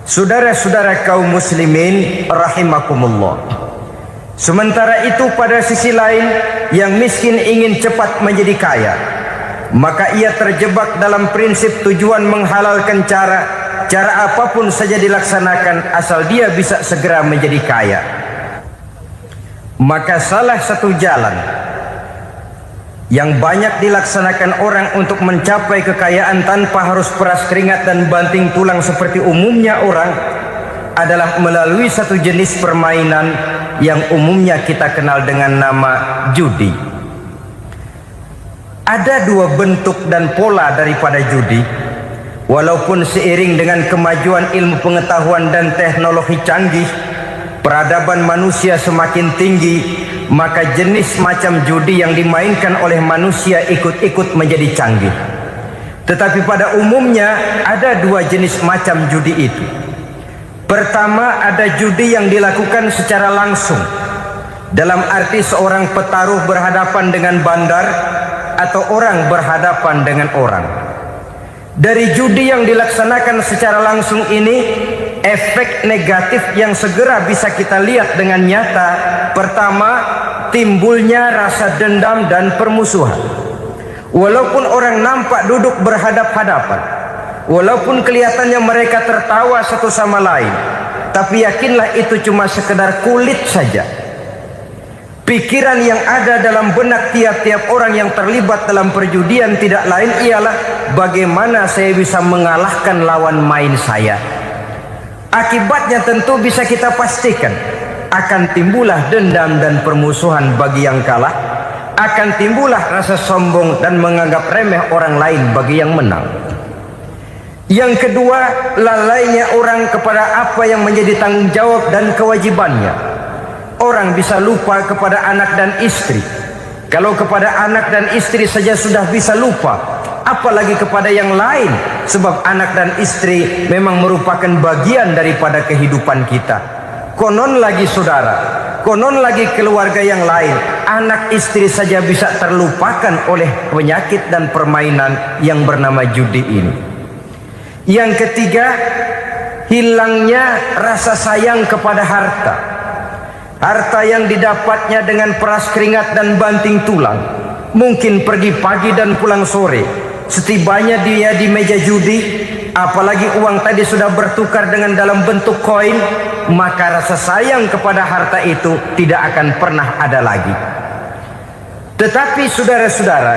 Saudara-saudara kaum muslimin rahimakumullah. Sementara itu pada sisi lain, yang miskin ingin cepat menjadi kaya, maka ia terjebak dalam prinsip tujuan menghalalkan cara apapun saja dilaksanakan asal dia bisa segera menjadi kaya. Maka salah satu jalan yang banyak dilaksanakan orang untuk mencapai kekayaan tanpa harus peras keringat dan banting tulang seperti umumnya orang adalah melalui satu jenis permainan yang umumnya kita kenal dengan nama judi. Ada dua bentuk dan pola daripada judi. Walaupun seiring dengan kemajuan ilmu pengetahuan dan teknologi canggih, peradaban manusia semakin tinggi, maka jenis macam judi yang dimainkan oleh manusia ikut-ikut menjadi canggih. Tetapi pada umumnya ada dua jenis macam judi itu. Pertama, ada judi yang dilakukan secara langsung, dalam arti seorang petaruh berhadapan dengan bandar atau orang berhadapan dengan orang. Dari judi yang dilaksanakan secara langsung ini, efek negatif yang segera bisa kita lihat dengan nyata. Pertama, timbulnya rasa dendam dan permusuhan. Walaupun orang nampak duduk berhadap-hadapan, walaupun kelihatannya mereka tertawa satu sama lain, tapi yakinlah itu cuma sekedar kulit saja. Pikiran yang ada dalam benak tiap-tiap orang yang terlibat dalam perjudian tidak lain ialah bagaimana saya bisa mengalahkan lawan main saya. Akibatnya tentu bisa kita pastikan akan timbullah dendam dan permusuhan bagi yang kalah, akan timbullah rasa sombong dan menganggap remeh orang lain bagi yang menang. Yang kedua, lalainya orang kepada apa yang menjadi tanggung jawab dan kewajibannya. Orang bisa lupa kepada anak dan istri. Kalau kepada anak dan istri saja sudah bisa lupa, apalagi kepada yang lain. Sebab anak dan istri memang merupakan bagian daripada kehidupan kita. Konon lagi saudara, konon lagi keluarga yang lain, anak istri saja bisa terlupakan oleh penyakit dan permainan yang bernama judi ini. Yang ketiga, hilangnya rasa sayang kepada harta. Harta yang didapatnya dengan peras keringat dan banting tulang. Mungkin pergi pagi dan pulang sore. Setibanya dia di meja judi, apalagi uang tadi sudah bertukar dengan dalam bentuk koin, maka rasa sayang kepada harta itu tidak akan pernah ada lagi. Tetapi saudara-saudara,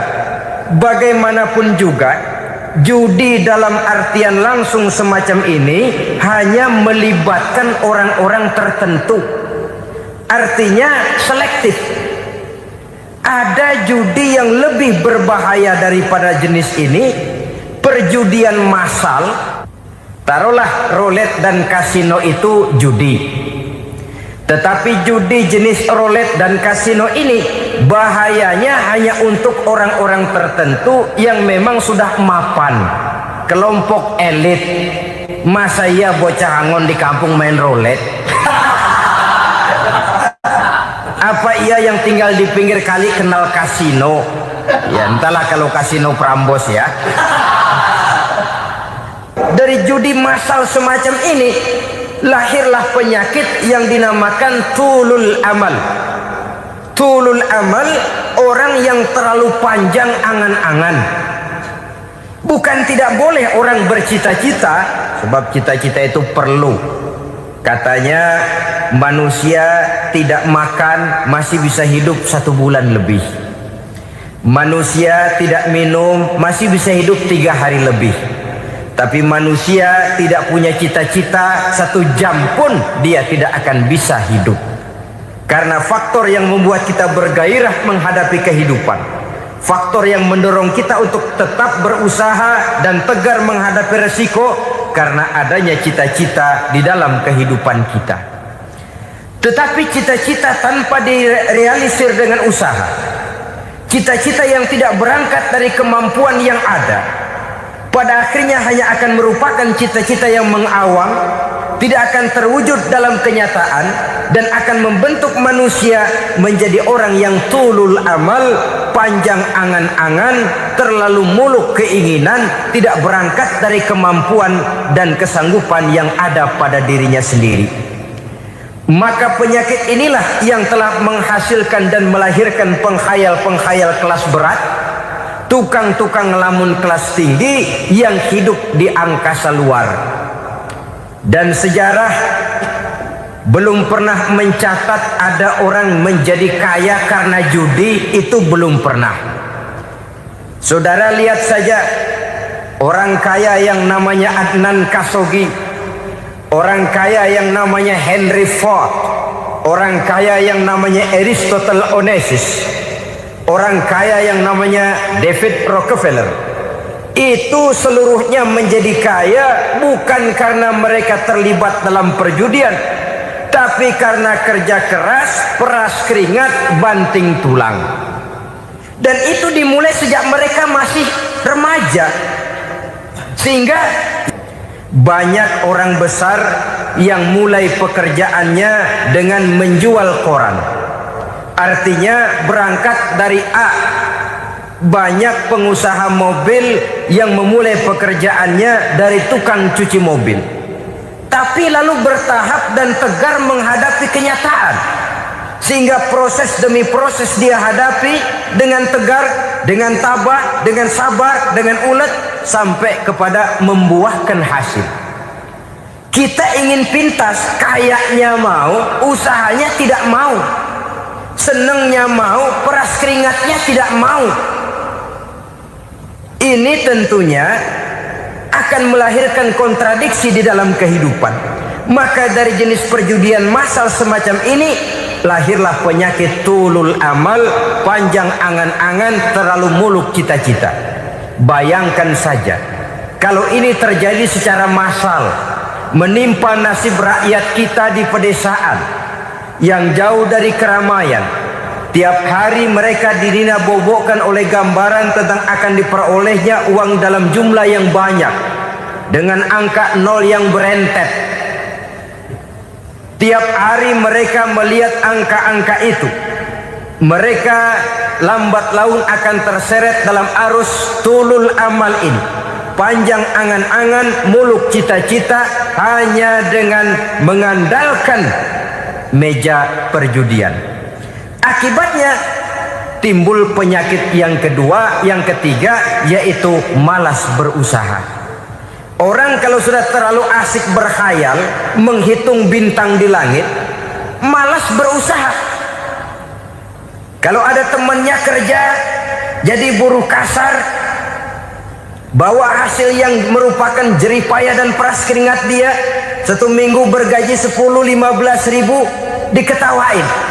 bagaimanapun juga, judi dalam artian langsung semacam ini hanya melibatkan orang-orang tertentu. Artinya selektif. Ada judi yang lebih berbahaya daripada jenis ini, perjudian massal. Taruhlah roulette dan kasino itu judi. Tetapi judi jenis roulette dan kasino ini bahayanya hanya untuk orang-orang tertentu yang memang sudah mapan, kelompok elit. Masa iya bocah angon di kampung main roulette? Apa ia yang tinggal di pinggir kali kenal kasino? Ya entahlah kalau kasino Prambos ya. Dari judi massal semacam ini lahirlah penyakit yang dinamakan tulul amal. Tulul amal, orang yang terlalu panjang angan-angan. Bukan tidak boleh orang bercita-cita, sebab cita-cita itu perlu. Katanya manusia tidak makan masih bisa hidup 1 bulan lebih. Manusia tidak minum masih bisa hidup 3 hari lebih. Tapi manusia tidak punya cita-cita 1 jam pun dia tidak akan bisa hidup. Karena faktor yang membuat kita bergairah menghadapi kehidupan, faktor yang mendorong kita untuk tetap berusaha dan tegar menghadapi resiko, karena adanya cita-cita di dalam kehidupan kita. Tetapi cita-cita tanpa direalisir dengan usaha, cita-cita yang tidak berangkat dari kemampuan yang ada, pada akhirnya hanya akan merupakan cita-cita yang mengawang, tidak akan terwujud dalam kenyataan dan akan membentuk manusia menjadi orang yang tulul amal, panjang angan-angan, terlalu muluk keinginan, tidak berangkat dari kemampuan dan kesanggupan yang ada pada dirinya sendiri. Maka penyakit inilah yang telah menghasilkan dan melahirkan penghayal-penghayal kelas berat, tukang-tukang ngelamun kelas tinggi yang hidup di angkasa luar. Dan sejarah belum pernah mencatat ada orang menjadi kaya karena judi, itu belum pernah. Saudara lihat saja orang kaya yang namanya Adnan Khashoggi, orang kaya yang namanya Henry Ford, orang kaya yang namanya Aristotle Onassis, orang kaya yang namanya David Rockefeller. Itu seluruhnya menjadi kaya bukan karena mereka terlibat dalam perjudian, tapi karena kerja keras, peras keringat, banting tulang. Dan itu dimulai sejak mereka masih remaja. Sehingga banyak orang besar yang mulai pekerjaannya dengan menjual koran. Artinya berangkat dari A. Banyak pengusaha mobil yang memulai pekerjaannya dari tukang cuci mobil, tapi lalu bertahap dan tegar menghadapi kenyataan, sehingga proses demi proses dia hadapi dengan tegar, dengan tabah, dengan sabar, dengan ulet, sampai kepada membuahkan hasil. Kita ingin pintas, kayaknya mau, usahanya tidak mau, senengnya mau, peras keringatnya tidak mau. Ini tentunya akan melahirkan kontradiksi di dalam kehidupan. Maka dari jenis perjudian massal semacam ini lahirlah penyakit tulul amal, panjang angan-angan, terlalu muluk cita-cita. Bayangkan saja kalau ini terjadi secara massal, menimpa nasib rakyat kita di pedesaan yang jauh dari keramaian. Tiap hari mereka didina-bobokkan oleh gambaran tentang akan diperolehnya uang dalam jumlah yang banyak dengan angka nol yang berentet. Tiap hari mereka melihat angka-angka itu. Mereka lambat laun akan terseret dalam arus tulul amal ini. Panjang angan-angan, muluk cita-cita, hanya dengan mengandalkan meja perjudian. Akibatnya timbul penyakit yang kedua, yang ketiga, yaitu malas berusaha. Orang kalau sudah terlalu asik berkhayal, menghitung bintang di langit, malas berusaha. Kalau ada temannya kerja jadi buruh kasar, bawa hasil yang merupakan jeripaya dan peras keringat dia, 1 minggu bergaji 10-15 ribu, diketawain.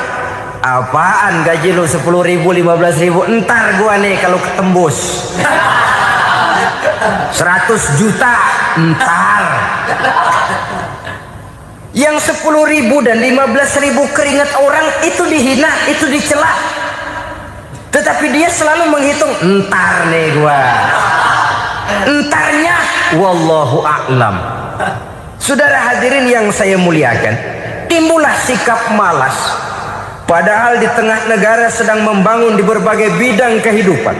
Apaan gaji lu 10 ribu, 15 ribu? Entar gua nih kalau ketembus 100 juta, entar. Yang 10 ribu dan 15 ribu keringat orang itu dihina, itu dicela. Tetapi dia selalu menghitung, entar nih gua. Entarnya wallahu a'lam. Saudara hadirin yang saya muliakan, timbullah sikap malas. Padahal di tengah negara sedang membangun di berbagai bidang kehidupan.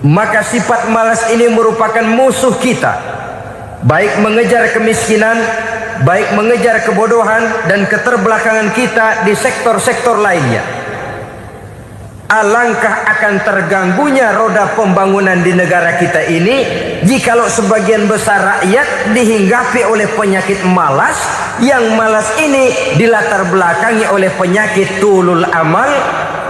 Maka sifat malas ini merupakan musuh kita, baik mengejar kemiskinan, baik mengejar kebodohan dan keterbelakangan kita di sektor-sektor lainnya. Alangkah akan terganggunya roda pembangunan di negara kita ini jikalau sebagian besar rakyat dihinggapi oleh penyakit malas, yang malas ini dilatar belakangi oleh penyakit tulul amal,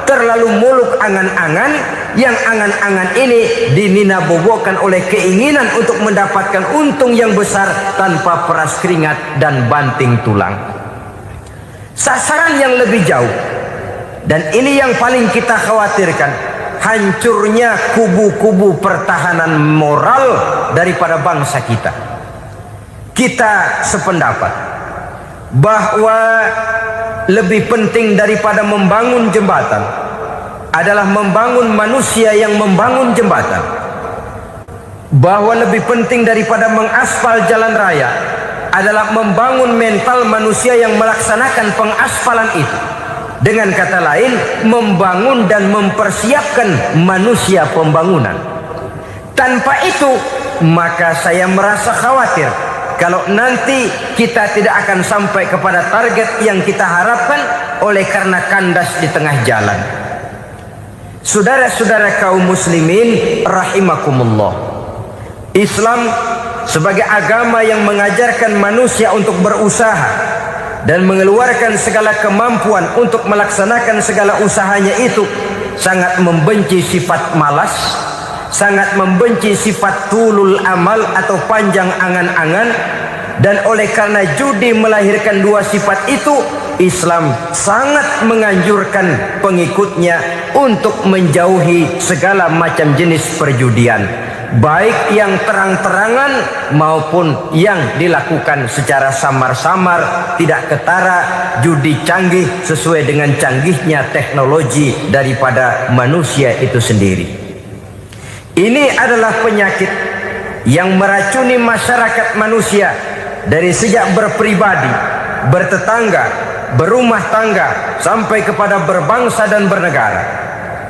terlalu muluk angan-angan, yang angan-angan ini dinina-bobokkan oleh keinginan untuk mendapatkan untung yang besar tanpa peras keringat dan banting tulang. Sasaran yang lebih jauh, dan ini yang paling kita khawatirkan, hancurnya kubu-kubu pertahanan moral daripada bangsa kita. Kita sependapat bahwa lebih penting daripada membangun jembatan adalah membangun manusia yang membangun jembatan. Bahwa lebih penting daripada mengaspal jalan raya adalah membangun mental manusia yang melaksanakan pengaspalan itu. Dengan kata lain, membangun dan mempersiapkan manusia pembangunan. Tanpa itu, maka saya merasa khawatir kalau nanti kita tidak akan sampai kepada target yang kita harapkan oleh karena kandas di tengah jalan. Saudara-saudara kaum muslimin rahimakumullah, Islam sebagai agama yang mengajarkan manusia untuk berusaha dan mengeluarkan segala kemampuan untuk melaksanakan segala usahanya itu, sangat membenci sifat malas, sangat membenci sifat tulul amal atau panjang angan-angan. Dan oleh karena judi melahirkan dua sifat itu, Islam sangat menganjurkan pengikutnya untuk menjauhi segala macam jenis perjudian, baik yang terang-terangan maupun yang dilakukan secara samar-samar, tidak ketara, judi canggih sesuai dengan canggihnya teknologi daripada manusia itu sendiri. Ini adalah penyakit yang meracuni masyarakat manusia dari sejak berpribadi, bertetangga, berumah tangga, sampai kepada berbangsa dan bernegara.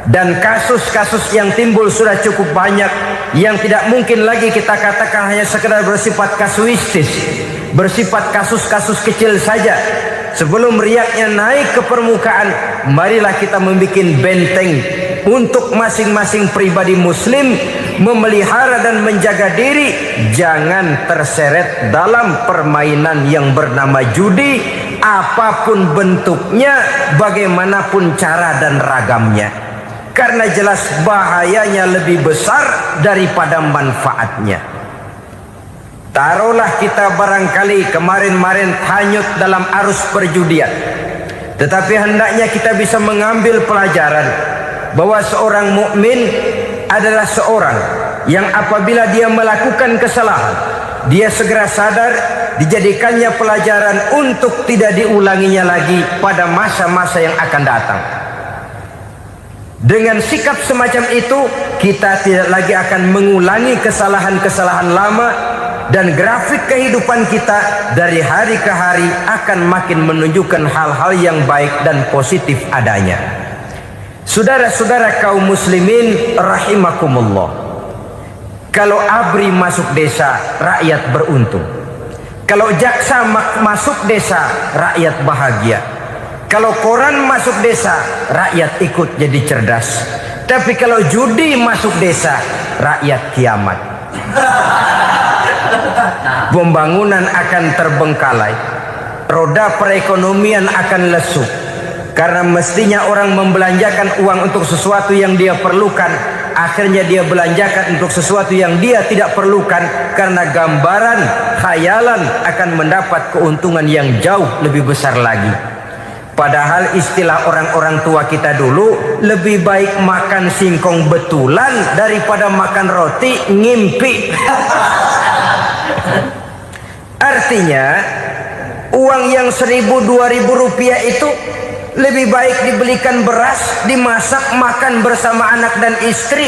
Dan kasus-kasus yang timbul sudah cukup banyak, yang tidak mungkin lagi kita katakan hanya sekedar bersifat kasuistis, bersifat kasus-kasus kecil saja. Sebelum riaknya naik ke permukaan, marilah kita membuat benteng untuk masing-masing pribadi muslim memelihara dan menjaga diri jangan terseret dalam permainan yang bernama judi, apapun bentuknya, bagaimanapun cara dan ragamnya. Karena jelas bahayanya lebih besar daripada manfaatnya. Taruhlah kita barangkali kemarin-marin hanyut dalam arus perjudian, tetapi hendaknya kita bisa mengambil pelajaran bahwa seorang mukmin adalah seorang yang apabila dia melakukan kesalahan, dia segera sadar, dijadikannya pelajaran untuk tidak diulanginya lagi pada masa-masa yang akan datang. Dengan sikap semacam itu, kita tidak lagi akan mengulangi kesalahan-kesalahan lama, dan grafik kehidupan kita dari hari ke hari akan makin menunjukkan hal-hal yang baik dan positif adanya. Saudara-saudara kaum muslimin rahimakumullah, kalau ABRI masuk desa, rakyat beruntung. Kalau jaksa masuk desa, rakyat bahagia. Kalau koran masuk desa, rakyat ikut jadi cerdas. Tapi kalau judi masuk desa, rakyat kiamat. Pembangunan akan terbengkalai, roda perekonomian akan lesu, karena mestinya orang membelanjakan uang untuk sesuatu yang dia perlukan, akhirnya dia belanjakan untuk sesuatu yang dia tidak perlukan, karena gambaran, khayalan akan mendapat keuntungan yang jauh lebih besar lagi. Padahal istilah orang-orang tua kita dulu, lebih baik makan singkong betulan daripada makan roti ngimpi. Artinya uang yang 1.000-2.000 rupiah itu lebih baik dibelikan beras, dimasak, makan bersama anak dan istri,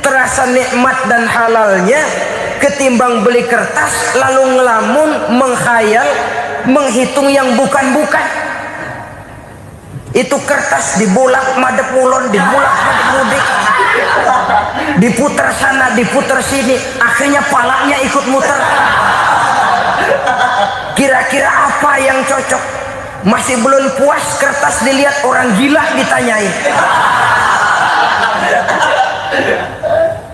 terasa nikmat dan halalnya, ketimbang beli kertas lalu ngelamun, menghayal, menghitung yang bukan-bukan. Itu kertas dibolak madep ulon, dibolak madep mudik, diputer sana, diputer sini, akhirnya palanya ikut muter. Kira-kira apa yang cocok? Masih belum puas kertas dilihat orang gila ditanyain.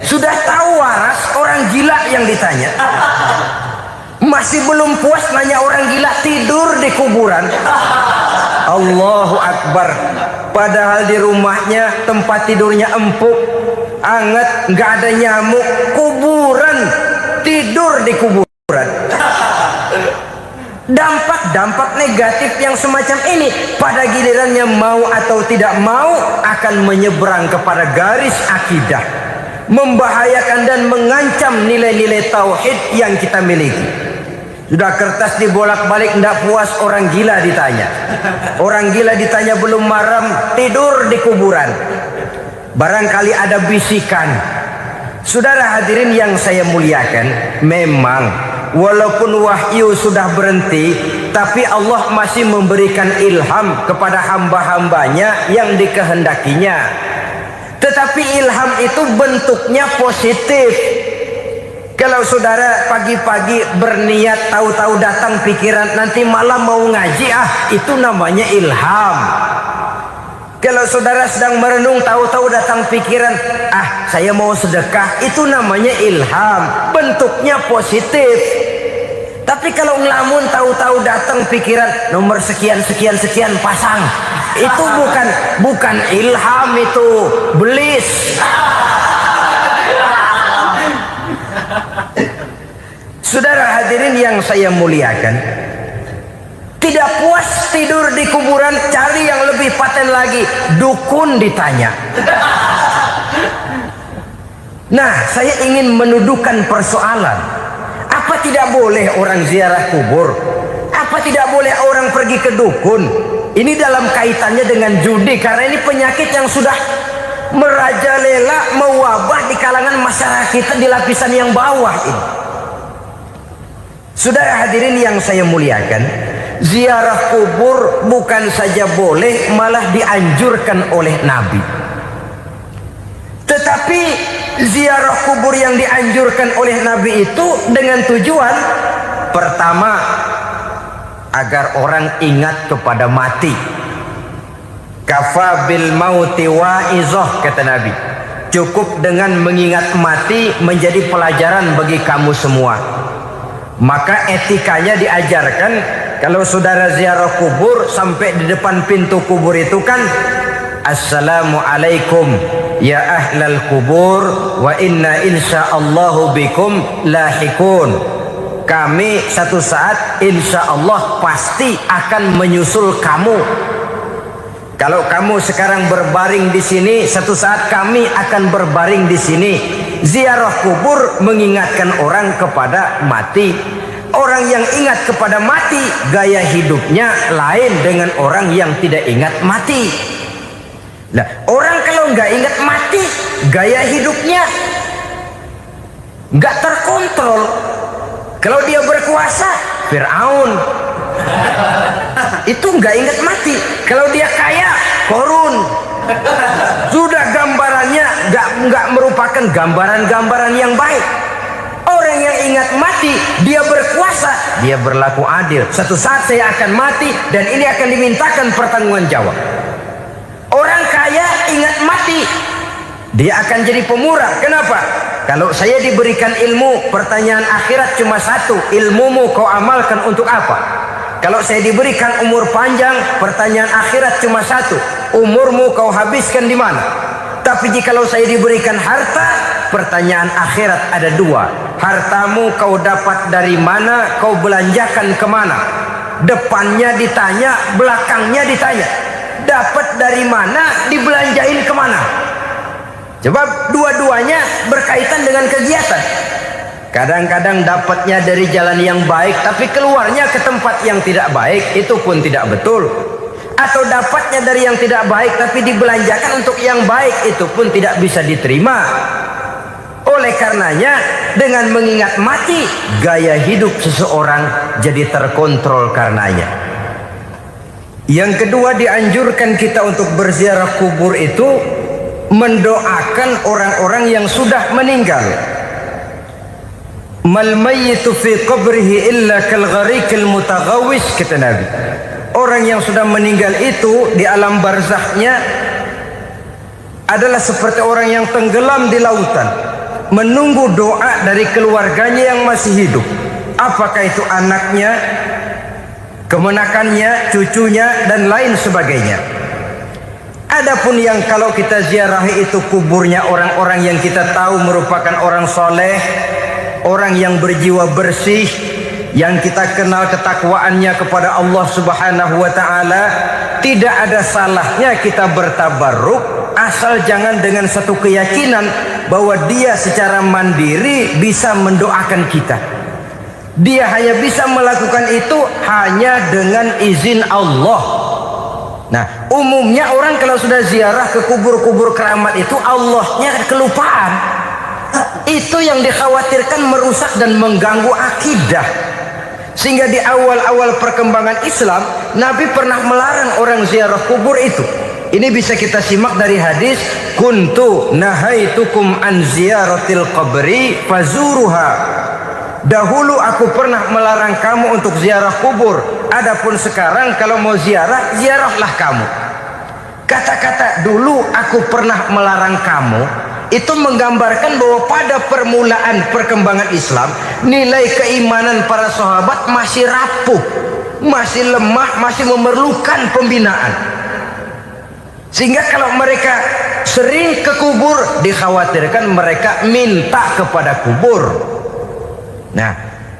Sudah tahu waras orang gila yang ditanya, masih belum puas nanya orang gila, tidur di kuburan. Allahu Akbar. Padahal di rumahnya tempat tidurnya empuk, anget, nggak ada nyamuk. Kuburan, tidur di kuburan. Dampak-dampak negatif yang semacam ini pada gilirannya mau atau tidak mau akan menyeberang kepada garis akidah, membahayakan dan mengancam nilai-nilai tauhid yang kita miliki. Sudah kertas dibolak-balik, tidak puas, orang gila ditanya. Orang gila ditanya belum maram, tidur di kuburan. Barangkali ada bisikan. Saudara hadirin yang saya muliakan, memang walaupun wahyu sudah berhenti, tapi Allah masih memberikan ilham kepada hamba-hambanya yang dikehendakinya. Tetapi ilham itu bentuknya positif. Kalau saudara pagi-pagi berniat, tahu-tahu datang pikiran nanti malam mau ngaji, itu namanya ilham. Kalau saudara sedang merenung, tahu-tahu datang pikiran, saya mau sedekah, itu namanya ilham, bentuknya positif. Tapi kalau ngelamun, tahu-tahu datang pikiran nomor sekian sekian sekian pasang, itu bukan ilham, itu belis. Saudara hadirin yang saya muliakan, tidak puas tidur di kuburan, cari yang lebih paten lagi, dukun ditanya. Nah, saya ingin menuduhkan persoalan. Apa tidak boleh orang ziarah kubur? Apa tidak boleh orang pergi ke dukun? Ini dalam kaitannya dengan judi, karena ini penyakit yang sudah merajalela, mewabah di kalangan masyarakat kita di lapisan yang bawah ini. Saudara hadirin yang saya muliakan, ziarah kubur bukan saja boleh, malah dianjurkan oleh Nabi. Tetapi ziarah kubur yang dianjurkan oleh Nabi itu dengan tujuan pertama, agar orang ingat kepada mati. Kafa bil mauti wa'izah, kata Nabi. Cukup dengan mengingat mati menjadi pelajaran bagi kamu semua. Maka etikanya diajarkan, kalau saudara ziarah kubur, sampai di depan pintu kubur itu kan, Assalamualaikum ya ahlal kubur wa inna insyaallahu bikum lahikun. Kami satu saat insya Allah pasti akan menyusul kamu. Kalau kamu sekarang berbaring di sini, satu saat kami akan berbaring di sini. Ziarah kubur mengingatkan orang kepada mati. Orang yang ingat kepada mati, gaya hidupnya lain dengan orang yang tidak ingat mati. Nah, orang kalau nggak ingat mati, gaya hidupnya nggak terkontrol. Kalau dia berkuasa, Fir'aun. Itu nggak ingat mati. Kalau dia kaya, Korun. Sudah gambarannya nggak merupakan gambaran-gambaran yang baik. Orang yang ingat mati, dia berkuasa, dia berlaku adil. Satu saat saya akan mati dan ini akan dimintakan pertanggungan jawab. Orang kaya ingat mati, dia akan jadi pemurah. Kenapa? Kalau saya diberikan ilmu, pertanyaan akhirat cuma satu, ilmumu kau amalkan untuk apa? Kalau saya diberikan umur panjang, pertanyaan akhirat cuma satu, umurmu kau habiskan di mana? Tapi jikalau saya diberikan harta, pertanyaan akhirat ada dua, hartamu kau dapat dari mana, kau belanjakan kemana? Depannya ditanya, belakangnya ditanya. Dapat dari mana, dibelanjain kemana? Coba dua-duanya berkaitan dengan kegiatan. Kadang-kadang dapatnya dari jalan yang baik, tapi keluarnya ke tempat yang tidak baik, itu pun tidak betul. Atau dapatnya dari yang tidak baik, tapi dibelanjakan untuk yang baik, itu pun tidak bisa diterima. Oleh karenanya, dengan mengingat mati, gaya hidup seseorang jadi terkontrol karenanya. Yang kedua, dianjurkan kita untuk berziarah kubur itu mendoakan orang-orang yang sudah meninggal. Mal mayyitu fi qabrihi illa kal gharikil mutaghawis, kata Nabi. Orang yang sudah meninggal itu di alam barzakhnya adalah seperti orang yang tenggelam di lautan, menunggu doa dari keluarganya yang masih hidup. Apakah itu anaknya, kemenakannya, cucunya, dan lain sebagainya. Adapun yang kalau kita ziarahi itu kuburnya orang-orang yang kita tahu merupakan orang soleh, orang yang berjiwa bersih, yang kita kenal ketakwaannya kepada Allah Subhanahu wa ta'ala, tidak ada salahnya kita bertabarruk, asal jangan dengan satu keyakinan bahwa dia secara mandiri bisa mendoakan kita. Dia hanya bisa melakukan itu hanya dengan izin Allah. Nah, umumnya orang kalau sudah ziarah ke kubur-kubur keramat itu Allahnya kelupaan. Itu yang dikhawatirkan merusak dan mengganggu akidah. Sehingga di awal-awal perkembangan Islam, Nabi pernah melarang orang ziarah kubur itu. Ini bisa kita simak dari hadis, kuntu nahaitukum an ziyaratil qabri fazuruha. Dahulu aku pernah melarang kamu untuk ziarah kubur. Adapun sekarang kalau mau ziarah, ziarahlah kamu. Kata-kata dulu aku pernah melarang kamu itu menggambarkan bahwa pada permulaan perkembangan Islam, nilai keimanan para sahabat masih rapuh, masih lemah, masih memerlukan pembinaan. Sehingga kalau mereka sering ke kubur, dikhawatirkan mereka minta kepada kubur. Nah,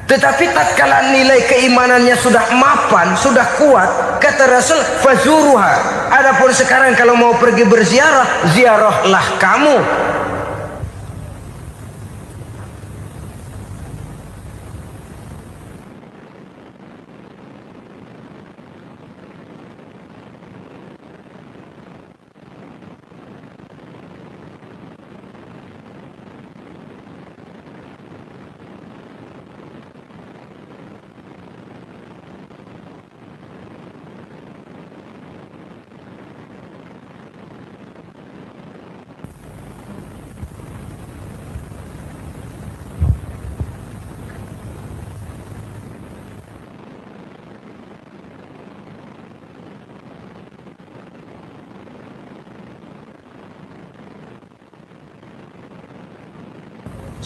tetapi tatkala nilai keimanannya sudah mapan, sudah kuat, kata Rasul, fazuruha. Adapun sekarang kalau mau pergi berziarah, ziarahlah kamu.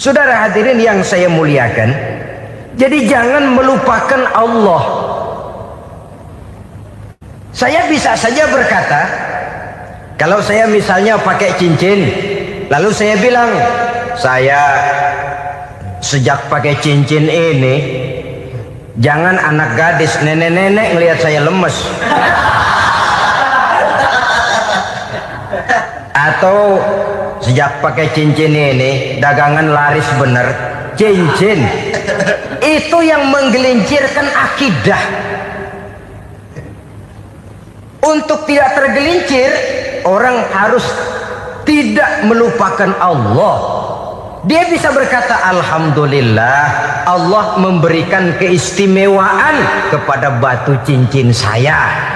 Saudara hadirin yang saya muliakan, jadi jangan melupakan Allah. Saya bisa saja berkata, kalau saya misalnya pakai cincin, lalu saya bilang, saya sejak pakai cincin ini, jangan anak gadis, nenek-nenek ngelihat saya lemes. Atau sejak pakai cincin ini dagangan laris bener. Cincin itu yang menggelincirkan akidah. Untuk tidak tergelincir, orang harus tidak melupakan Allah. Dia bisa berkata, alhamdulillah Allah memberikan keistimewaan kepada batu cincin saya.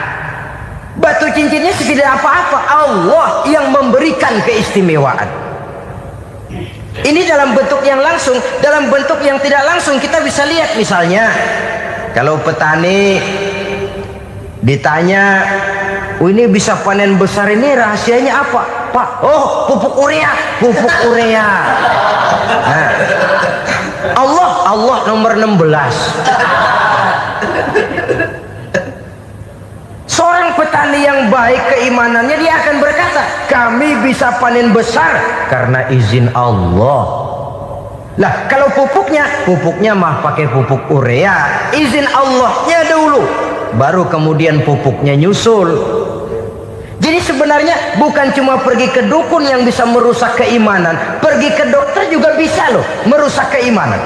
Batu cincinnya tidak apa-apa, Allah yang memberikan keistimewaan. Ini dalam bentuk yang langsung. Dalam bentuk yang tidak langsung kita bisa lihat, misalnya kalau petani ditanya, oh ini bisa panen besar ini rahasianya apa Pak? Oh, pupuk urea. Pupuk urea. Nah, Allah nomor 16. Seorang petani yang baik keimanannya, dia akan berkata, kami bisa panen besar karena izin Allah. Lah kalau pupuknya mah pakai pupuk urea, izin Allahnya dulu, baru kemudian pupuknya nyusul. Jadi sebenarnya bukan cuma pergi ke dukun yang bisa merusak keimanan, pergi ke dokter juga bisa loh merusak keimanan.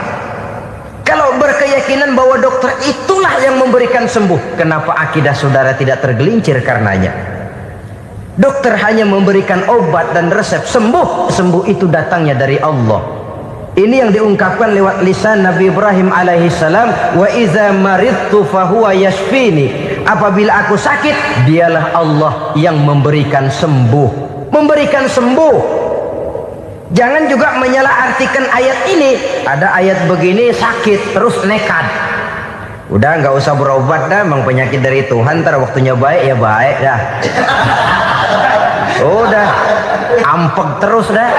Kalau berkeyakinan bahwa dokter itulah yang memberikan sembuh, kenapa akidah saudara tidak tergelincir karenanya? Dokter hanya memberikan obat dan resep, sembuh itu datangnya dari Allah. Ini yang diungkapkan lewat lisan Nabi Ibrahim alaihissalam, wa iza maridtu fahuwa yashfini. Apabila aku sakit, dialah Allah yang memberikan sembuh. Memberikan sembuh. Jangan juga menyalahartikan ayat ini. Ada ayat begini sakit terus nekat. Udah nggak usah berobat dah, memang penyakit dari Tuhan. Ntar waktunya baik ya baik dah. Udah ampek terus dah.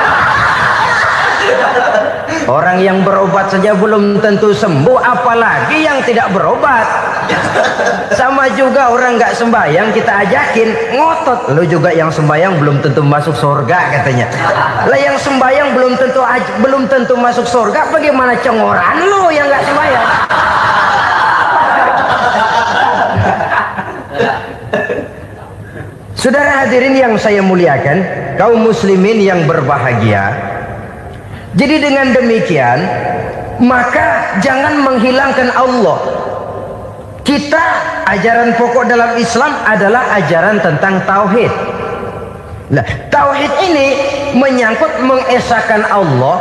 Orang yang berobat saja belum tentu sembuh, apalagi yang tidak berobat. Sama juga orang nggak sembahyang kita ajakin ngotot, lu juga yang sembahyang belum tentu masuk surga katanya. Lah yang sembahyang belum tentu masuk surga, bagaimana cengoran lu yang nggak sembahyang? Saudara hadirin yang saya muliakan, kaum muslimin yang berbahagia. Jadi dengan demikian, maka jangan menghilangkan Allah. Kita, ajaran pokok dalam Islam adalah ajaran tentang tauhid. Nah, tauhid ini menyangkut mengesahkan Allah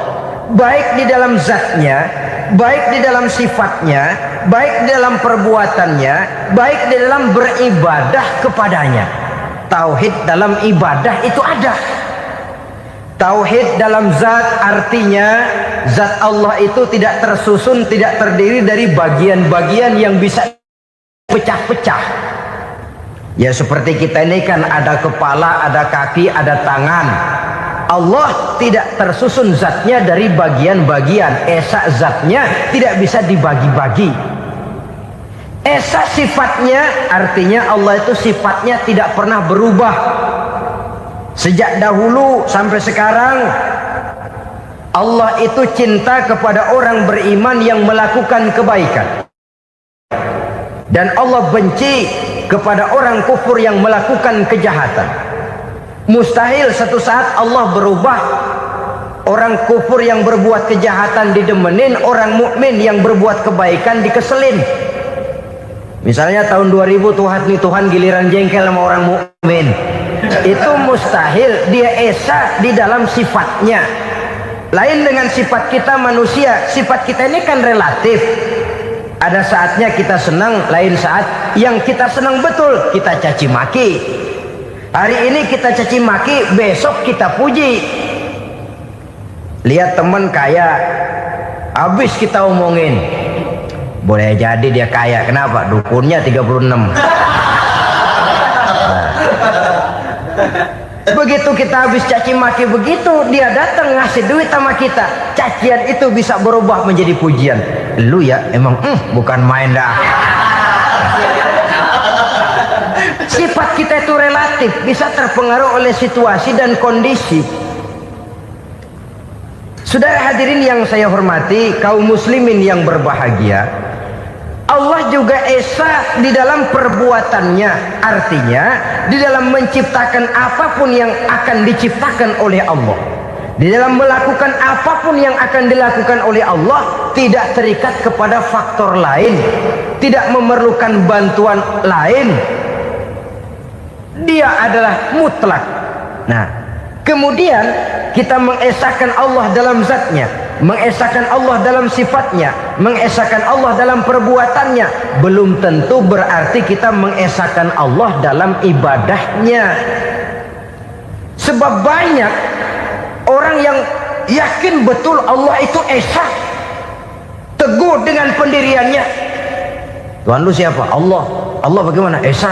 baik di dalam zatnya, baik di dalam sifatnya, baik di dalam perbuatannya, baik di dalam beribadah kepadanya. Tauhid dalam ibadah itu ada. Tauhid dalam zat artinya zat Allah itu tidak tersusun, tidak terdiri dari bagian-bagian yang bisa pecah-pecah. Ya seperti kita ini kan ada kepala, ada kaki, ada tangan. Allah tidak tersusun zatnya dari bagian-bagian. Esa zatnya tidak bisa dibagi-bagi. Esa sifatnya artinya Allah itu sifatnya tidak pernah berubah. Sejak dahulu sampai sekarang Allah itu cinta kepada orang beriman yang melakukan kebaikan. Dan Allah benci kepada orang kufur yang melakukan kejahatan. Mustahil satu saat Allah berubah. Orang kufur yang berbuat kejahatan didemenin, orang mukmin yang berbuat kebaikan dikeselin. Misalnya tahun 2000 Tuhan giliran jengkel sama orang mukmin. Itu mustahil. Dia esa di dalam sifatnya. Lain dengan sifat kita manusia. Sifat kita ini kan relatif. Ada saatnya kita senang, lain saat yang kita senang betul kita caci maki. Hari ini kita caci maki, besok kita puji. Lihat teman kaya, habis kita omongin, boleh jadi dia kaya. Kenapa? Dukunnya 36. Begitu kita habis caci maki begitu, dia datang ngasih duit sama kita. Cacian itu bisa berubah menjadi pujian. Lu ya emang bukan main dah. Sifat kita itu relatif, bisa terpengaruh oleh situasi dan kondisi. Saudara hadirin yang saya hormati, kaum muslimin yang berbahagia, Allah juga esa di dalam perbuatannya. Artinya di dalam menciptakan apapun yang akan diciptakan oleh Allah, di dalam melakukan apapun yang akan dilakukan oleh Allah, tidak terikat kepada faktor lain, tidak memerlukan bantuan lain. Dia adalah mutlak. Nah, kemudian kita mengesahkan Allah dalam zatnya, mengesahkan Allah dalam sifatnya, mengesahkan Allah dalam perbuatannya. Belum tentu berarti kita mengesahkan Allah dalam ibadahnya. Sebab banyak orang yang yakin betul Allah itu esa, teguh dengan pendiriannya. Tuhan lu siapa? Allah. Allah bagaimana? Esa.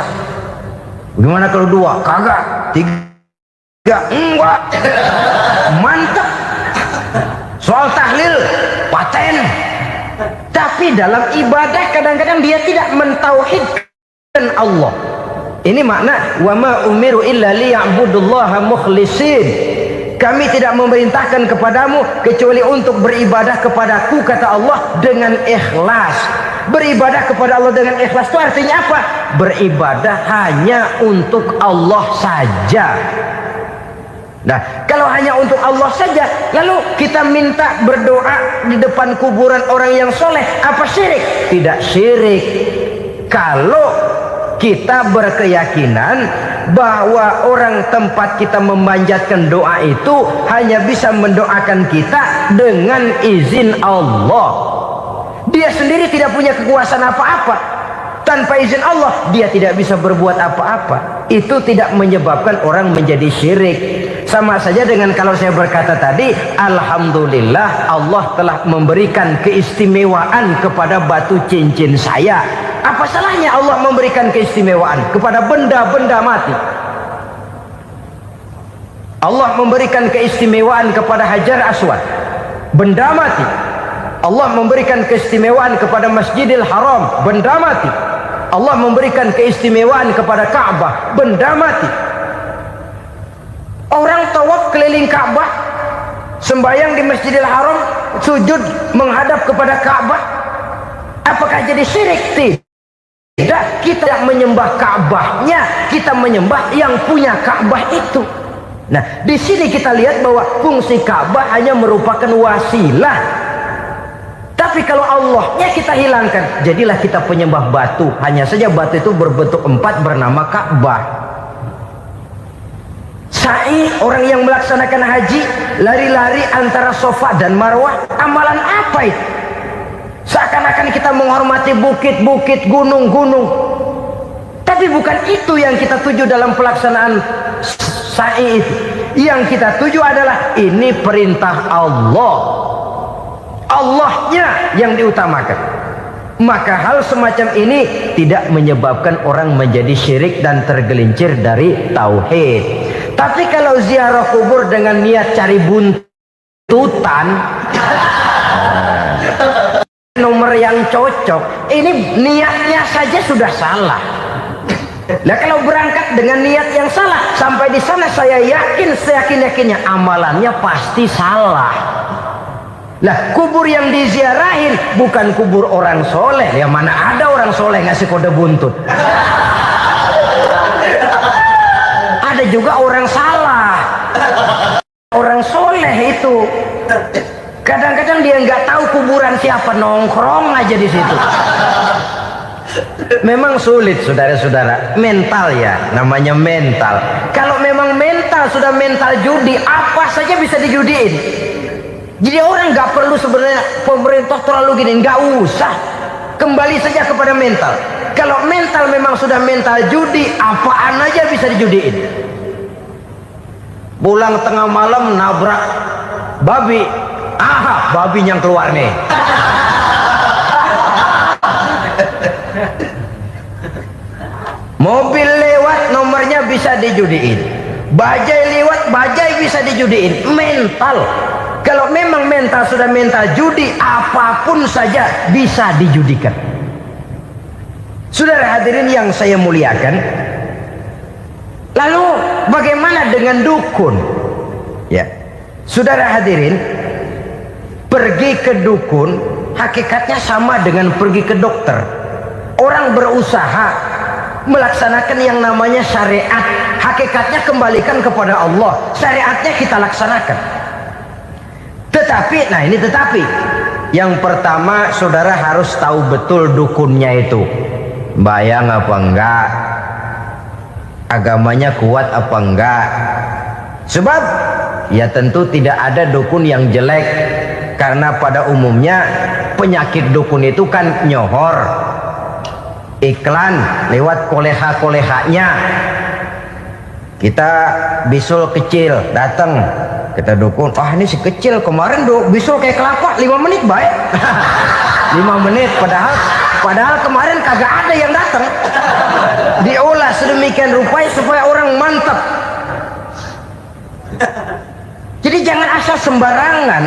Bagaimana kalau dua? Kagak. Tiga? Enggak. Mantap. Soal tahlil paten. Tapi dalam ibadah kadang-kadang dia tidak mentauhidkan Allah. Ini makna wa ma umiru illa liya'budullaha mukhlisin. Kami tidak memerintahkan kepadamu kecuali untuk beribadah kepadaku, kata Allah, dengan ikhlas. Beribadah kepada Allah dengan ikhlas itu artinya apa? Beribadah hanya untuk Allah saja. Nah, kalau hanya untuk Allah saja, lalu kita minta berdoa di depan kuburan orang yang soleh, apa syirik? Tidak syirik. Kalau kita berkeyakinan bahwa orang tempat kita memanjatkan doa itu hanya bisa mendoakan kita dengan izin Allah. Dia sendiri tidak punya kekuasaan apa-apa. Tanpa izin Allah dia tidak bisa berbuat apa-apa. Itu tidak menyebabkan orang menjadi syirik. Sama saja dengan kalau saya berkata tadi, alhamdulillah Allah telah memberikan keistimewaan kepada batu cincin saya. Apa salahnya Allah memberikan keistimewaan kepada benda-benda mati? Allah memberikan keistimewaan kepada Hajar Aswad, benda mati. Allah memberikan keistimewaan kepada Masjidil Haram, benda mati. Allah memberikan keistimewaan kepada Ka'bah, benda mati. Orang tawaf keliling Ka'bah, sembahyang di Masjidil Haram, sujud menghadap kepada Ka'bah, apakah jadi syirik? Tidak, kita yang menyembah Ka'bahnya, kita menyembah yang punya Ka'bah itu. Nah, di sini kita lihat bahwa fungsi Ka'bah hanya merupakan wasilah. Tapi kalau Allahnya kita hilangkan, jadilah kita penyembah batu. Hanya saja batu itu berbentuk 4 bernama Ka'bah. Sa'i, orang yang melaksanakan haji, lari-lari antara Safa dan Marwah, amalan apa itu? Seakan-akan kita menghormati bukit-bukit, gunung-gunung. Tapi bukan itu yang kita tuju dalam pelaksanaan sa'i itu. Yang kita tuju adalah ini perintah Allah. Allahnya yang diutamakan. Maka hal semacam ini tidak menyebabkan orang menjadi syirik dan tergelincir dari tauhid. Tapi kalau ziarah kubur dengan niat cari buntutan, nomor yang cocok, ini niatnya saja sudah salah. Nah, kalau berangkat dengan niat yang salah, sampai di sana saya yakin, seyakin-yakinnya amalannya pasti salah. Lah, kubur yang diziarahin bukan kubur orang soleh. Ya mana ada orang soleh ngasih kode buntut. Ada juga orang salah. Orang soleh itu kadang-kadang dia nggak tahu kuburan siapa, nongkrong aja di situ. Memang sulit saudara-saudara, mental ya, namanya mental. Kalau memang mental sudah mental judi, apa saja bisa dijudiin. Jadi orang nggak perlu sebenarnya pemerintah terlalu gini, nggak usah. Kembali saja kepada mental. Kalau mental memang sudah mental judi, apaan aja bisa dijudiin. Pulang tengah malam nabrak babi, aha, babi yang keluar nih. Mobil lewat, nomornya bisa dijudiin. Bajai lewat, bajai bisa dijudiin. Mental. Kalau memang mental sudah mental judi, apapun saja bisa dijudikan. Saudara hadirin yang saya muliakan, lalu bagaimana dengan dukun? Ya, saudara hadirin, pergi ke dukun hakikatnya sama dengan pergi ke dokter. Orang berusaha melaksanakan yang namanya syariat, hakikatnya kembalikan kepada Allah. Syariatnya kita laksanakan. Tetapi, nah ini tetapi, yang pertama saudara harus tahu betul dukunnya itu bayang apa enggak, agamanya kuat apa enggak. Sebab ya tentu tidak ada dukun yang jelek, karena pada umumnya penyakit dukun itu kan nyohor, iklan lewat koleha-kolehanya. Kita bisul kecil datang, kita dukun, ah ini si kecil kemarin bisul kayak kelapa 5 menit baik. 5 menit padahal kemarin kagak ada yang datang. Diolah sedemikian rupa supaya orang mantap. Jadi jangan asal sembarangan.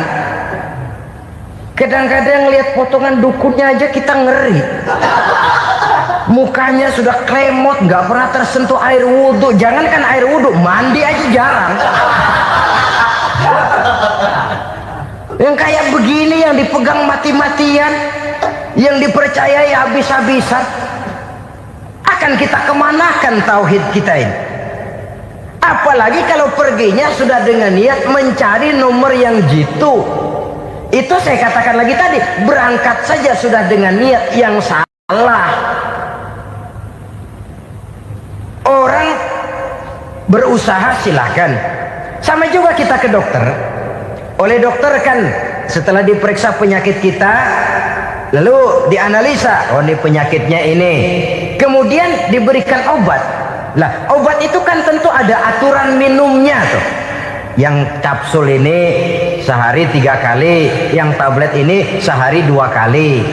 Kadang-kadang lihat potongan dukunnya aja kita ngeri. Mukanya sudah klemot, nggak pernah tersentuh air wudhu. Jangankan air wudhu, mandi aja jarang. Yang kayak begini yang dipegang mati-matian, yang dipercayai habis-habisan, akan kita kemanakan tauhid kita ini? Apalagi kalau perginya sudah dengan niat mencari nomor yang jitu. Itu saya katakan lagi tadi, berangkat saja sudah dengan niat yang salah. Orang berusaha silahkan. Sama juga kita ke dokter. Oleh dokter kan setelah diperiksa penyakit kita, lalu dianalisa, oh ini penyakitnya ini, kemudian diberikan obat. Lah obat itu kan tentu ada aturan minumnya tuh. Yang kapsul ini sehari 3 kali, yang tablet ini sehari 2 kali.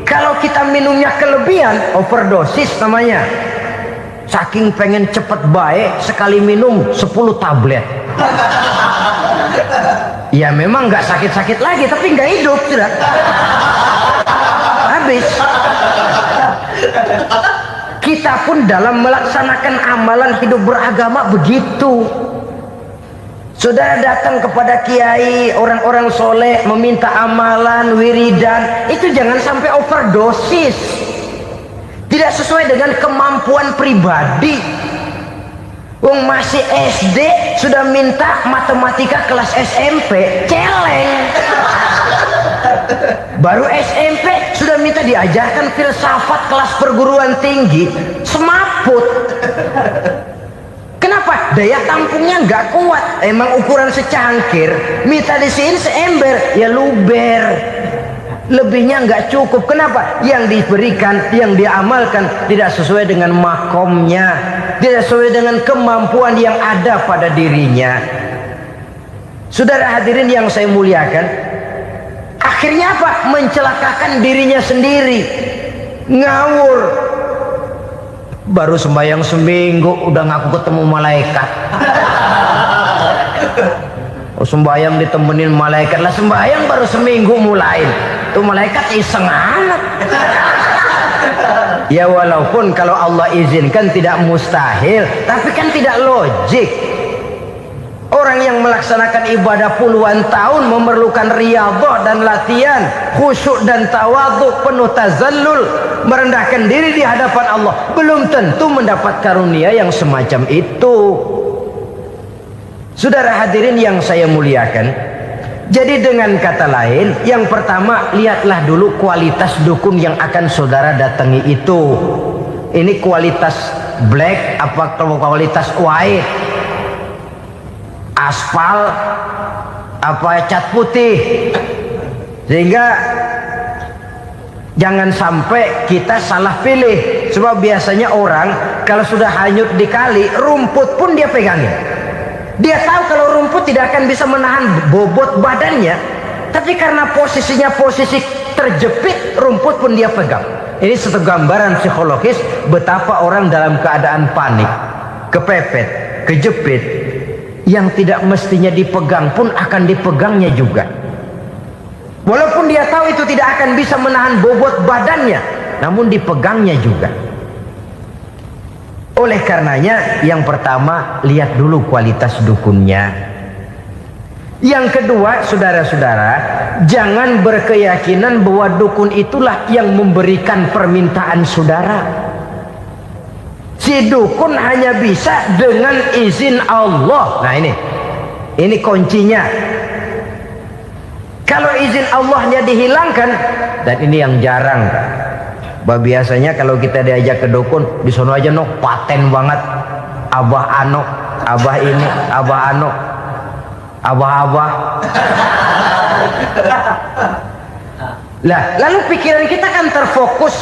Kalau kita minumnya kelebihan, overdosis namanya. Saking pengen cepet baik, sekali minum 10 tablet. Ya memang nggak sakit-sakit lagi, tapi nggak hidup sudah. Habis. Kita pun dalam melaksanakan amalan hidup beragama begitu. Saudara datang kepada kiai, orang-orang soleh, meminta amalan, wiridan, itu jangan sampai overdosis. Tidak sesuai dengan kemampuan pribadi. Wong masih SD sudah minta matematika kelas SMP, celeng. Baru SMP sudah minta diajarkan filsafat kelas perguruan tinggi, semaput. Kenapa Kenapa? Daya tampungnya nggak kuat. Emang ukuran secangkir, minta disiin seember, ya luber. Lebihnya nggak cukup. Kenapa? Yang diberikan, yang diamalkan tidak sesuai dengan makomnya, tidak sesuai dengan kemampuan yang ada pada dirinya. Saudara hadirin yang saya muliakan, akhirnya apa? Mencelakakan dirinya sendiri, ngawur. Baru sembahyang seminggu udah ngaku ketemu malaikat. Oh, sembahyang ditemenin malaikat lah, sembahyang baru seminggu mulai. Tuh malaikat iseng amat. Ya walaupun kalau Allah izinkan tidak mustahil, tapi kan tidak logik. Orang yang melaksanakan ibadah puluhan tahun memerlukan riyadhah dan latihan, khusyuk dan tawadhu, penuh tazallul, merendahkan diri di hadapan Allah, belum tentu mendapat karunia yang semacam itu. Saudara hadirin yang saya muliakan, jadi dengan kata lain, yang pertama, lihatlah dulu kualitas dukun yang akan saudara datangi itu. Ini kualitas black apa kualitas white, aspal apa cat putih, sehingga jangan sampai kita salah pilih. Sebab biasanya orang kalau sudah hanyut di kali, rumput pun dia pegangin. Dia tahu kalau rumput tidak akan bisa menahan bobot badannya, tapi karena posisinya posisi terjepit, rumput pun dia pegang. Ini satu gambaran psikologis betapa orang dalam keadaan panik, kepepet, kejepit, yang tidak mestinya dipegang pun akan dipegangnya juga. Walaupun dia tahu itu tidak akan bisa menahan bobot badannya, namun dipegangnya juga. Oleh karenanya, yang pertama, lihat dulu kualitas dukunnya. Yang kedua, saudara-saudara, jangan berkeyakinan bahwa dukun itulah yang memberikan permintaan saudara. Si dukun hanya bisa dengan izin Allah. Nah ini kuncinya. Kalau izin Allahnya dihilangkan, dan ini yang jarang. Biasanya kalau kita diajak ke dukun, di sono aja nok paten banget, abah ano, abah ini, abah ano, abah. Lah, lalu pikiran kita kan terfokus.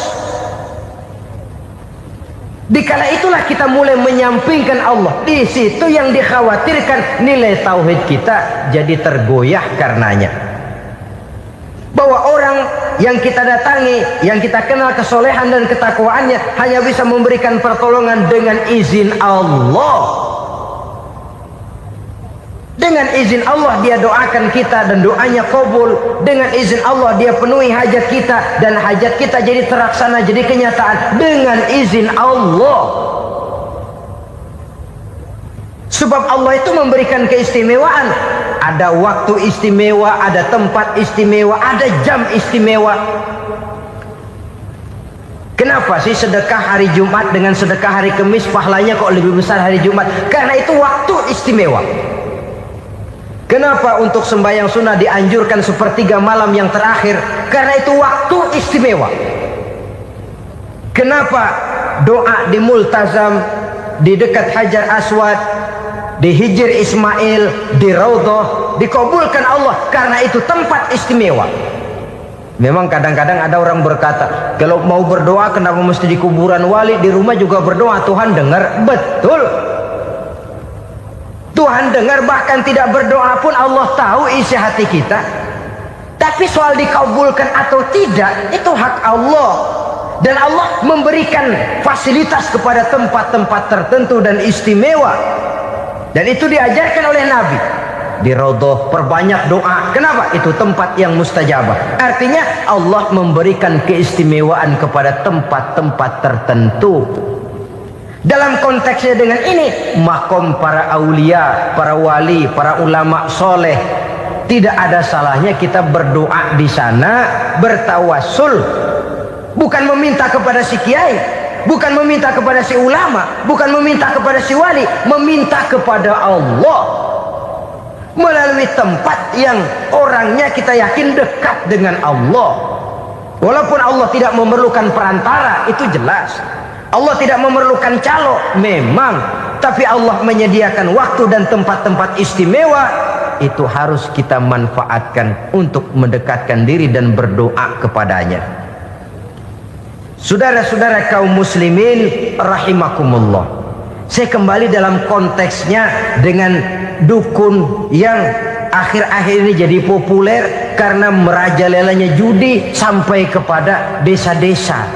Dikala itulah kita mulai menyampingkan Allah. Di situ yang dikhawatirkan nilai tauhid kita jadi tergoyah karenanya. Bahwa orang yang kita datangi, yang kita kenal kesolehan dan ketakwaannya, hanya bisa memberikan pertolongan dengan izin Allah. Dengan izin Allah dia doakan kita dan doanya kabul. Dengan izin Allah dia penuhi hajat kita dan hajat kita jadi terlaksana, jadi kenyataan dengan izin Allah. Sebab Allah itu memberikan keistimewaan. Ada waktu istimewa, ada tempat istimewa, ada jam istimewa. Kenapa sih sedekah hari Jumat dengan sedekah hari Kamis pahalanya kok lebih besar hari Jumat? Karena itu waktu istimewa. Kenapa untuk sembahyang sunnah dianjurkan sepertiga malam yang terakhir? Karena itu waktu istimewa. Kenapa doa di Multazam, di dekat Hajar Aswad, di Hijr Ismail, di Raudhah dikabulkan Allah? Karena itu tempat istimewa. Memang kadang-kadang ada orang berkata, kalau mau berdoa kenapa mesti di kuburan wali? Di rumah juga berdoa, Tuhan dengar. Betul, Tuhan dengar, bahkan tidak berdoa pun Allah tahu isi hati kita. Tapi soal dikabulkan atau tidak, itu hak Allah. Dan Allah memberikan fasilitas kepada tempat-tempat tertentu dan istimewa. Dan itu diajarkan oleh Nabi. Di Raudhah perbanyak doa. Kenapa? Itu tempat yang mustajabah. Artinya Allah memberikan keistimewaan kepada tempat-tempat tertentu. Dalam konteksnya dengan ini, makom para aulia, para wali, para ulama soleh, tidak ada salahnya kita berdoa di sana, bertawassul. Bukan meminta kepada si kiai, bukan meminta kepada si ulama, bukan meminta kepada si wali, meminta kepada Allah melalui tempat yang orangnya kita yakin dekat dengan Allah. Walaupun Allah tidak memerlukan perantara, itu jelas. Allah tidak memerlukan calo, memang. tapi Allah menyediakan waktu dan tempat-tempat istimewa, itu harus kita manfaatkan untuk mendekatkan diri dan berdoa kepadanya. Saudara-saudara kaum muslimin rahimakumullah, saya kembali dalam konteksnya dengan dukun yang akhir-akhir ini jadi populer karena merajalelanya judi sampai kepada desa-desa,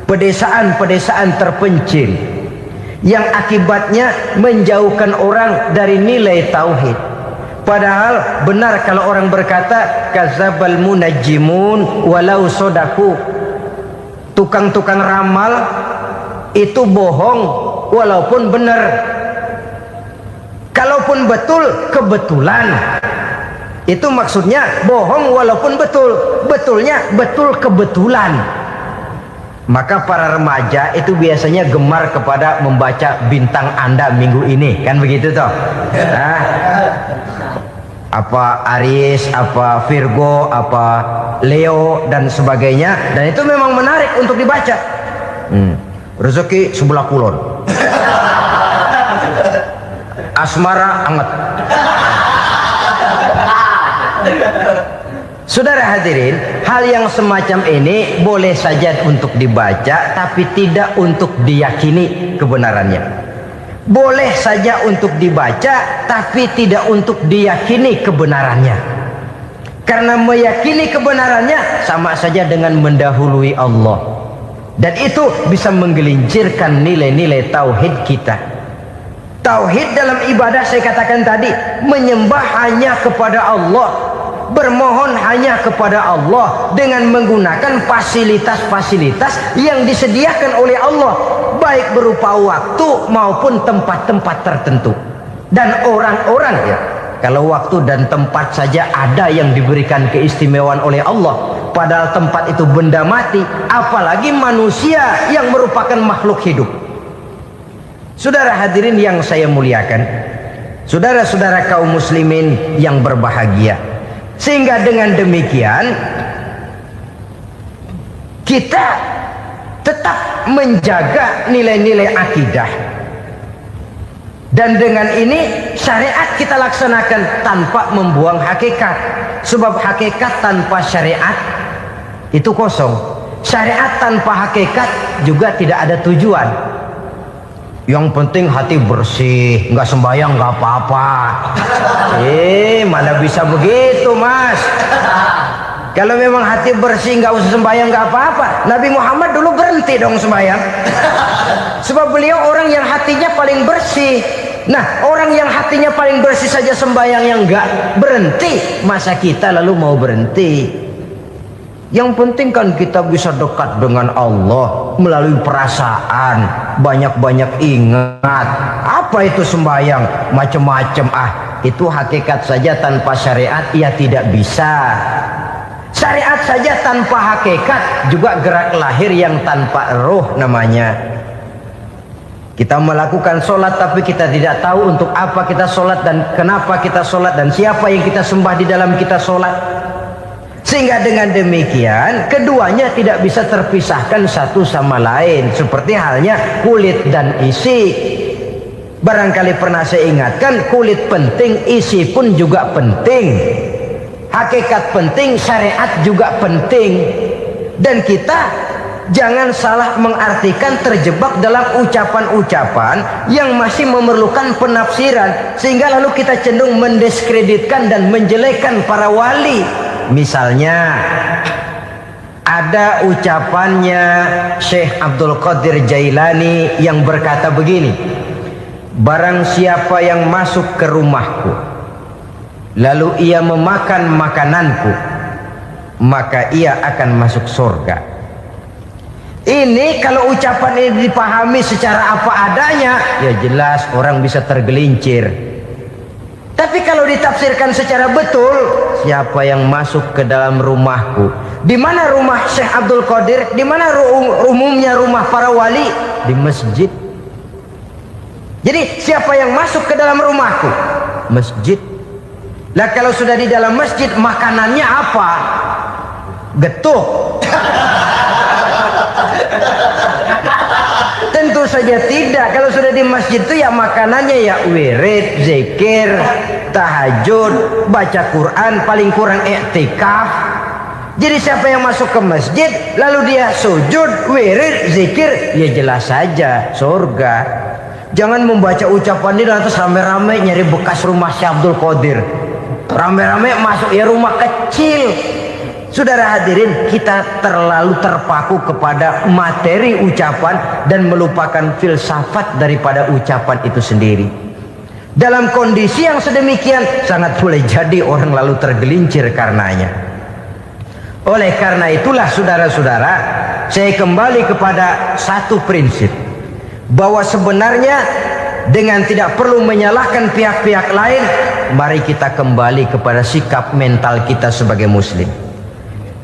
pedesaan-pedesaan terpencil, yang akibatnya menjauhkan orang dari nilai tauhid. Padahal benar kalau orang berkata kadzabal munajjimun walau sodaku, tukang-tukang ramal itu bohong walaupun benar. Kalaupun betul, kebetulan. Itu maksudnya bohong walaupun betul, betulnya betul kebetulan. Maka para remaja itu biasanya gemar kepada membaca bintang Anda minggu ini, kan begitu toh? Nah, apa Aries, apa Virgo, apa Leo dan sebagainya, dan itu memang menarik untuk dibaca. Rezeki sebelah kulon, asmara anget. Saudara hadirin, hal yang semacam ini boleh saja untuk dibaca, tapi tidak untuk diyakini kebenarannya. Boleh saja untuk dibaca, tapi tidak untuk diyakini kebenarannya. Karena meyakini kebenarannya sama saja dengan mendahului Allah. Dan itu bisa menggelincirkan nilai-nilai tauhid kita. Tauhid dalam ibadah, saya katakan tadi, menyembah hanya kepada Allah, bermohon hanya kepada Allah dengan menggunakan fasilitas-fasilitas yang disediakan oleh Allah, baik berupa waktu maupun tempat-tempat tertentu dan orang-orang. Ya, kalau waktu dan tempat saja ada yang diberikan keistimewaan oleh Allah, padahal tempat itu benda mati, apalagi manusia yang merupakan makhluk hidup. Saudara hadirin yang saya muliakan, saudara-saudara kaum muslimin yang berbahagia, sehingga dengan demikian kita tetap menjaga nilai-nilai akidah, dan dengan ini syariat kita laksanakan tanpa membuang hakikat. Sebab hakikat tanpa syariat itu kosong. Syariat tanpa hakikat juga tidak ada tujuan. Yang penting hati bersih, nggak sembahyang nggak apa-apa. Mana bisa begitu, Mas? Kalau memang hati bersih nggak usah sembahyang nggak apa-apa. Nabi Muhammad dulu berhenti dong sembahyang. Sebab beliau orang yang hatinya paling bersih. Nah, orang yang hatinya paling bersih saja sembahyang yang nggak berhenti, masa kita lalu mau berhenti? Yang penting kan kita bisa dekat dengan Allah melalui perasaan, banyak-banyak ingat. Apa itu sembahyang? Macam-macam. Itu hakikat saja tanpa syariat, ya tidak bisa. Syariat saja tanpa hakikat juga gerak lahir yang tanpa roh namanya. Kita melakukan sholat tapi kita tidak tahu untuk apa kita sholat dan kenapa kita sholat dan siapa yang kita sembah di dalam kita sholat. Sehingga dengan demikian keduanya tidak bisa terpisahkan satu sama lain, seperti halnya kulit dan isi. Barangkali pernah saya ingatkan, kulit penting, isi pun juga penting. Hakikat penting, syariat juga penting. Dan kita jangan salah mengartikan, terjebak dalam ucapan-ucapan yang masih memerlukan penafsiran, sehingga lalu kita cenderung mendiskreditkan dan menjelekkan para wali. Misalnya ada ucapannya Syekh Abdul Qadir Jailani yang berkata begini: barang siapa yang masuk ke rumahku lalu ia memakan makananku, maka ia akan masuk surga. Ini kalau ucapan ini dipahami secara apa adanya, ya jelas orang bisa tergelincir. Tapi kalau ditafsirkan secara betul, siapa yang masuk ke dalam rumahku? Di mana rumah Syekh Abdul Qadir? Di mana umumnya rumah para wali? Di masjid. Jadi siapa yang masuk ke dalam rumahku? Masjid. Lah kalau sudah di dalam masjid, makanannya apa? Getuk. Tentu saja tidak. Kalau sudah di masjid itu ya makanannya ya wirid, zikir, tahajud, baca Quran, paling kurang i'tikaf. Jadi siapa yang masuk ke masjid lalu dia sujud, wirid, zikir, ya jelas saja surga. Jangan membaca ucapan ini terus rame-rame nyari bekas rumah Syekh Abdul Qadir. Rame-rame masuk ya rumah kecil. Saudara hadirin, kita terlalu terpaku kepada materi ucapan dan melupakan filsafat daripada ucapan itu sendiri. Dalam kondisi yang sedemikian sangat boleh jadi orang lalu tergelincir karenanya. Oleh karena itulah saudara-saudara, saya kembali kepada satu prinsip, bahwa sebenarnya dengan tidak perlu menyalahkan pihak-pihak lain, mari kita kembali kepada sikap mental kita sebagai muslim.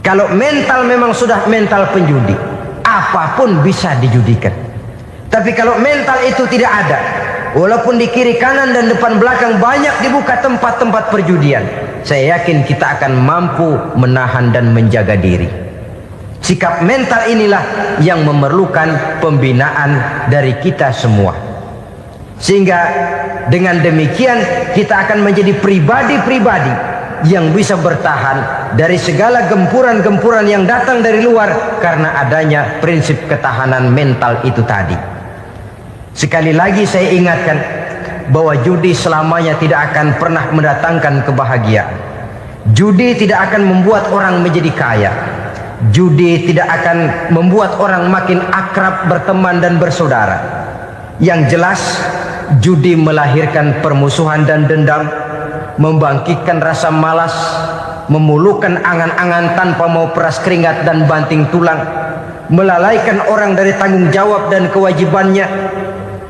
Kalau mental memang sudah mental penjudi, apapun bisa dijudikan. Tapi kalau mental itu tidak ada, walaupun di kiri kanan dan depan belakang banyak dibuka tempat-tempat perjudian, saya yakin kita akan mampu menahan dan menjaga diri. Sikap mental inilah yang memerlukan pembinaan dari kita semua. Sehingga dengan demikian kita akan menjadi pribadi-pribadi yang bisa bertahan dari segala gempuran-gempuran yang datang dari luar karena adanya prinsip ketahanan mental itu tadi. Sekali lagi saya ingatkan bahwa judi selamanya tidak akan pernah mendatangkan kebahagiaan. Judi tidak akan membuat orang menjadi kaya. Judi tidak akan membuat orang makin akrab berteman dan bersaudara. Yang jelas judi melahirkan permusuhan dan dendam, membangkitkan rasa malas, memulukan angan-angan tanpa mau peras keringat dan banting tulang, melalaikan orang dari tanggung jawab dan kewajibannya,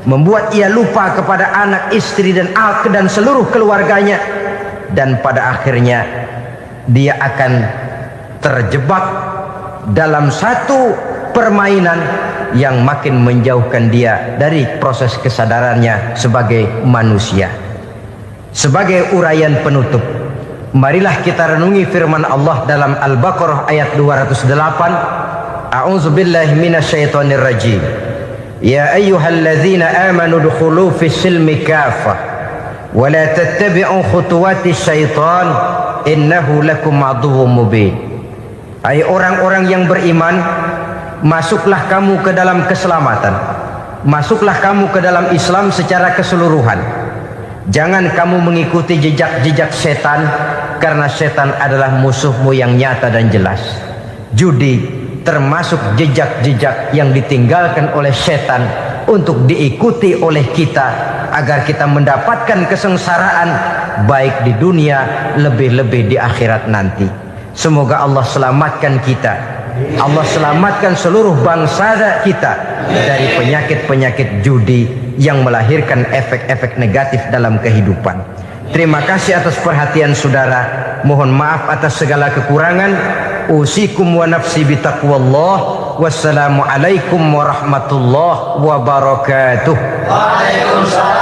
membuat ia lupa kepada anak, istri dan seluruh keluarganya, dan pada akhirnya dia akan terjebak dalam satu permainan yang makin menjauhkan dia dari proses kesadarannya sebagai manusia. Sebagai uraian penutup, marilah kita renungi firman Allah dalam Al-Baqarah ayat 208. A'udzubillahi minasyaitonir rajim. Ya ayyuhalladzina amanu dukhulu fis silmi kafah wa la tattabi'u khutuwatis syaitan innahu lakum aduwwum mubin. Hai orang-orang yang beriman, masuklah kamu ke dalam keselamatan. Masuklah kamu ke dalam Islam secara keseluruhan. Jangan kamu mengikuti jejak-jejak setan, karena setan adalah musuhmu yang nyata dan jelas. Judi termasuk jejak-jejak yang ditinggalkan oleh setan untuk diikuti oleh kita agar kita mendapatkan kesengsaraan baik di dunia, lebih-lebih di akhirat nanti. Semoga Allah selamatkan kita, Allah selamatkan seluruh bangsa kita dari penyakit-penyakit judi yang melahirkan efek-efek negatif dalam kehidupan. Terima kasih atas perhatian saudara. Mohon maaf atas segala kekurangan. Usikum wa nafsi bitaqwallah. Wassalamualaikum warahmatullahi wabarakatuh. Waalaikumsalam.